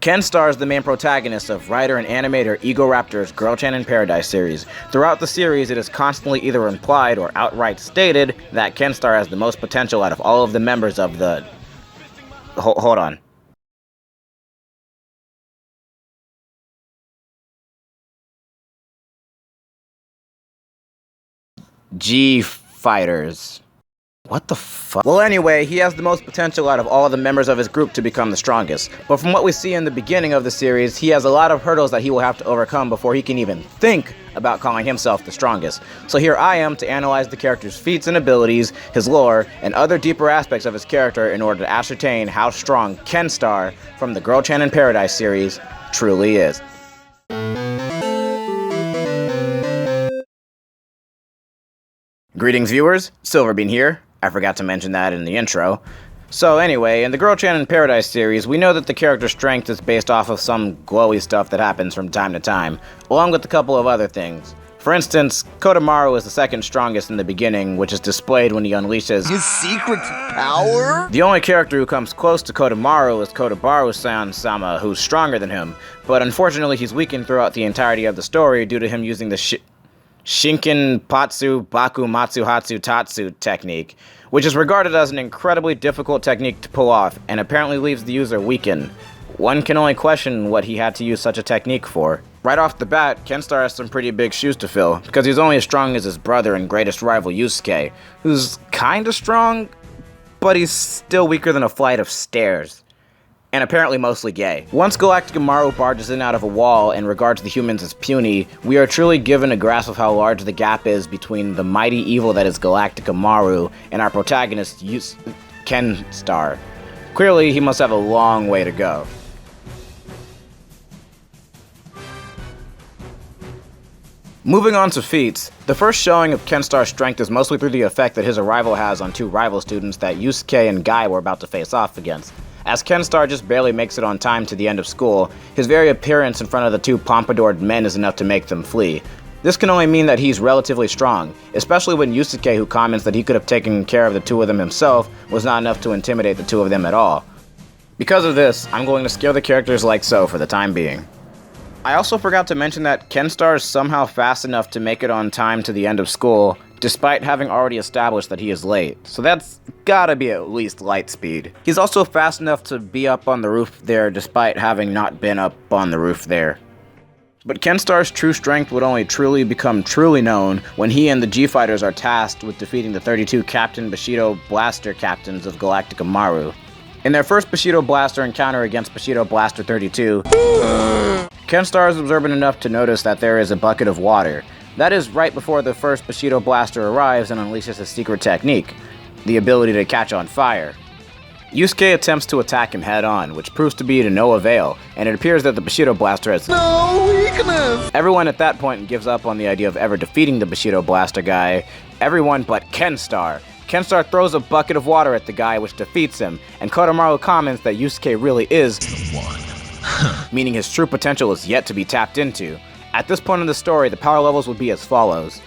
Kenstar is the main protagonist of writer and animator Egoraptor's Girlchan in Paradise series. Throughout the series, it is constantly either implied or outright stated that Kenstar has the most potential out of all of the members of the... Hold on. G-Fighters. What the fuck? Well, anyway, he has the most potential out of all of the members of his group to become the strongest. But from what we see in the beginning of the series, he has a lot of hurdles that he will have to overcome before he can even think about calling himself the strongest. So here I am to analyze the character's feats and abilities, his lore, and other deeper aspects of his character in order to ascertain how strong Kenstar from the Girlchan in Paradise series truly is. Greetings, viewers. Silverbean here. I forgot to mention that in the intro. So anyway, in the Girlchan in Paradise series, we know that the character's strength is based off of some glowy stuff that happens from time to time, along with a couple of other things. For instance, Kodomaru is the second strongest in the beginning, which is displayed when he unleashes his secret power? The only character who comes close to Kodomaru is Kodobaru-san-sama, who's stronger than him, but unfortunately he's weakened throughout the entirety of the story due to him using the Shinken Patsu Baku Matsu Hatsu Tatsu technique, which is regarded as an incredibly difficult technique to pull off, and apparently leaves the user weakened. One can only question what he had to use such a technique for. Right off the bat, Kenstar has some pretty big shoes to fill, because he's only as strong as his brother and greatest rival Yusuke, who's kinda strong, but he's still weaker than a flight of stairs. And apparently mostly gay. Once Galactica Maru barges in out of a wall and regards the humans as puny, we are truly given a grasp of how large the gap is between the mighty evil that is Galactica Maru and our protagonist, Kenstar. Clearly, he must have a long way to go. Moving on to feats, the first showing of Kenstar's strength is mostly through the effect that his arrival has on two rival students that Yusuke and Guy were about to face off against. As Kenstar just barely makes it on time to the end of school, his very appearance in front of the two pompadoured men is enough to make them flee. This can only mean that he's relatively strong, especially when Yusuke, who comments that he could have taken care of the two of them himself, was not enough to intimidate the two of them at all. Because of this, I'm going to scale the characters like so for the time being. I also forgot to mention that Kenstar is somehow fast enough to make it on time to the end of school, despite having already established that he is late, so that's gotta be at least light speed. He's also fast enough to be up on the roof there despite having not been up on the roof there. But Kenstar's true strength would only truly become truly known when he and the G-Fighters are tasked with defeating the 32 Captain Bushido Blaster captains of Galactica Maru. In their first Bushido Blaster encounter against Bushido Blaster 32, Kenstar is observant enough to notice that there is a bucket of water. That is right before the first Bushido Blaster arrives and unleashes his secret technique, the ability to catch on fire. Yusuke attempts to attack him head-on, which proves to be to no avail, and it appears that the Bushido Blaster has no weakness! Everyone at that point gives up on the idea of ever defeating the Bushido Blaster guy. Everyone but Kenstar. Kenstar throws a bucket of water at the guy, which defeats him, and Kodomaru comments that Yusuke really is the one. Meaning his true potential is yet to be tapped into. At this point in the story, the power levels would be as follows.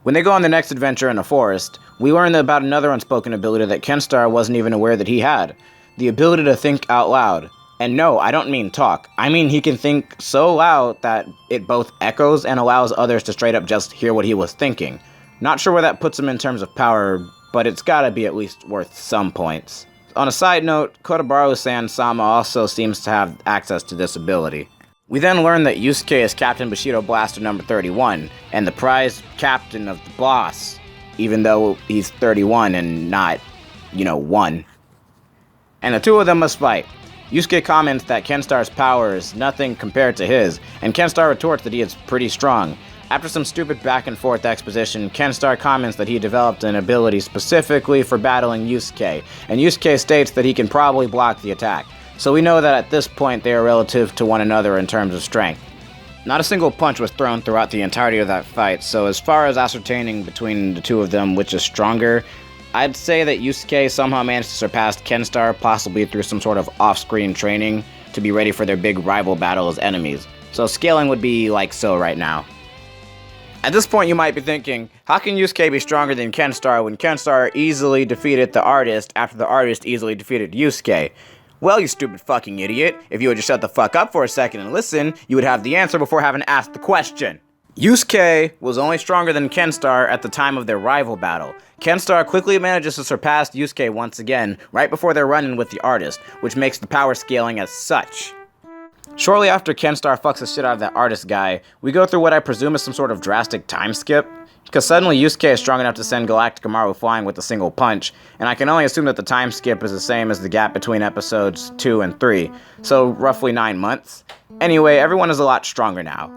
When they go on the next adventure in a forest, we learn about another unspoken ability that Kenstar wasn't even aware that he had. The ability to think out loud. And no, I don't mean talk. I mean he can think so loud that it both echoes and allows others to straight up just hear what he was thinking. Not sure where that puts him in terms of power, but it's gotta be at least worth some points. On a side note, Kodobaru-san-sama also seems to have access to this ability. We then learn that Yusuke is Captain Bushido Blaster number 31, and the prized captain of the boss, even though he's 31 and not, 1. And the two of them must fight. Yusuke comments that Kenstar's power is nothing compared to his, and Kenstar retorts that he is pretty strong. After some stupid back and forth exposition, Kenstar comments that he developed an ability specifically for battling Yusuke, and Yusuke states that he can probably block the attack. So we know that at this point they are relative to one another in terms of strength. Not a single punch was thrown throughout the entirety of that fight, so as far as ascertaining between the two of them which is stronger, I'd say that Yusuke somehow managed to surpass Kenstar, possibly through some sort of off-screen training, to be ready for their big rival battle as enemies. So scaling would be like so right now. At this point you might be thinking, how can Yusuke be stronger than Kenstar when Kenstar easily defeated the artist after the artist easily defeated Yusuke? Well, you stupid fucking idiot, if you would just shut the fuck up for a second and listen, you would have the answer before having asked the question. Yusuke was only stronger than Kenstar at the time of their rival battle. Kenstar quickly manages to surpass Yusuke once again, right before their run-in with the artist, which makes the power scaling as such. Shortly after Kenstar fucks the shit out of that artist guy, we go through what I presume is some sort of drastic time skip, because suddenly Yusuke is strong enough to send Galactic Amaru flying with a single punch, and I can only assume that the time skip is the same as the gap between episodes 2 and 3, so roughly 9 months. Anyway, everyone is a lot stronger now.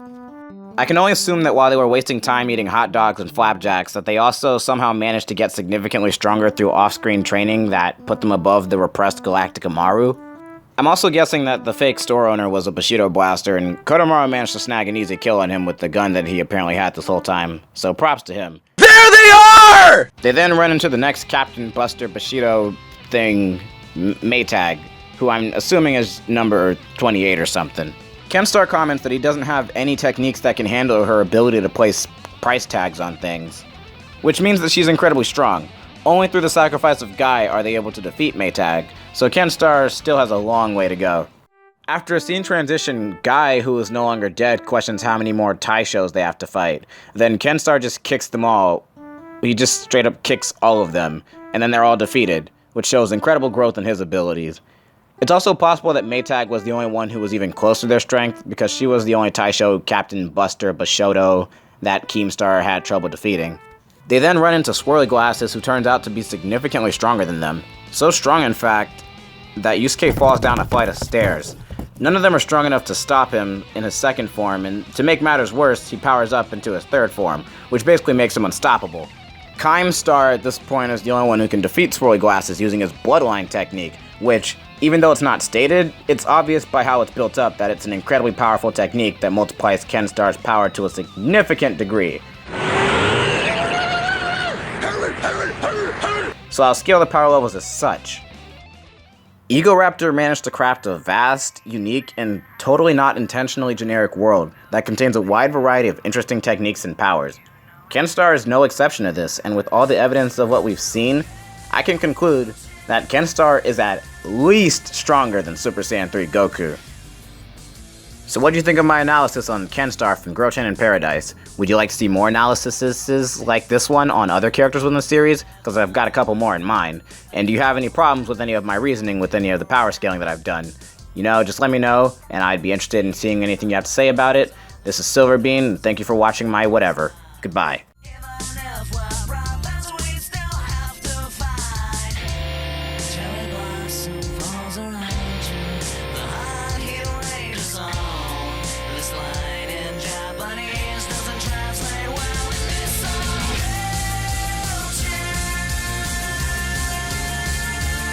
I can only assume that while they were wasting time eating hot dogs and flapjacks, that they also somehow managed to get significantly stronger through off-screen training that put them above the repressed Galactic Amaru. I'm also guessing that the fake store owner was a Bushido blaster, and Kodomaru managed to snag an easy kill on him with the gun that he apparently had this whole time, so props to him. There they are! They then run into the next Captain Buster Bushido thing, Maytag, who I'm assuming is number 28 or something. Kenstar comments that he doesn't have any techniques that can handle her ability to place price tags on things, which means that she's incredibly strong. Only through the sacrifice of Guy are they able to defeat Maytag, so Kenstar still has a long way to go. After a scene transition, Guy, who is no longer dead, questions how many more Taishos they have to fight. Then Kenstar just kicks them all. He just straight up kicks all of them, and then they're all defeated, which shows incredible growth in his abilities. It's also possible that Maytag was the only one who was even close to their strength, because she was the only Taisho Captain Buster Bushido that Keemstar had trouble defeating. They then run into Swirly Glasses, who turns out to be significantly stronger than them. So strong, in fact, that Yusuke falls down a flight of stairs. None of them are strong enough to stop him in his second form, and to make matters worse, he powers up into his third form, which basically makes him unstoppable. Keemstar at this point is the only one who can defeat Swirly Glasses using his Bloodline technique, which, even though it's not stated, it's obvious by how it's built up that it's an incredibly powerful technique that multiplies Kenstar's power to a significant degree. So I'll scale the power levels as such. Egoraptor managed to craft a vast, unique, and totally not intentionally generic world that contains a wide variety of interesting techniques and powers. Kenstar is no exception to this, and with all the evidence of what we've seen, I can conclude that Kenstar is at least stronger than Super Saiyan 3 Goku. So what do you think of my analysis on Kenstar from Girlchan in Paradise? Would you like to see more analyses like this one on other characters within the series? Because I've got a couple more in mind. And do you have any problems with any of my reasoning with any of the power scaling that I've done? You know, just let me know, and I'd be interested in seeing anything you have to say about it. This is Silverbean, and thank you for watching my whatever. Goodbye.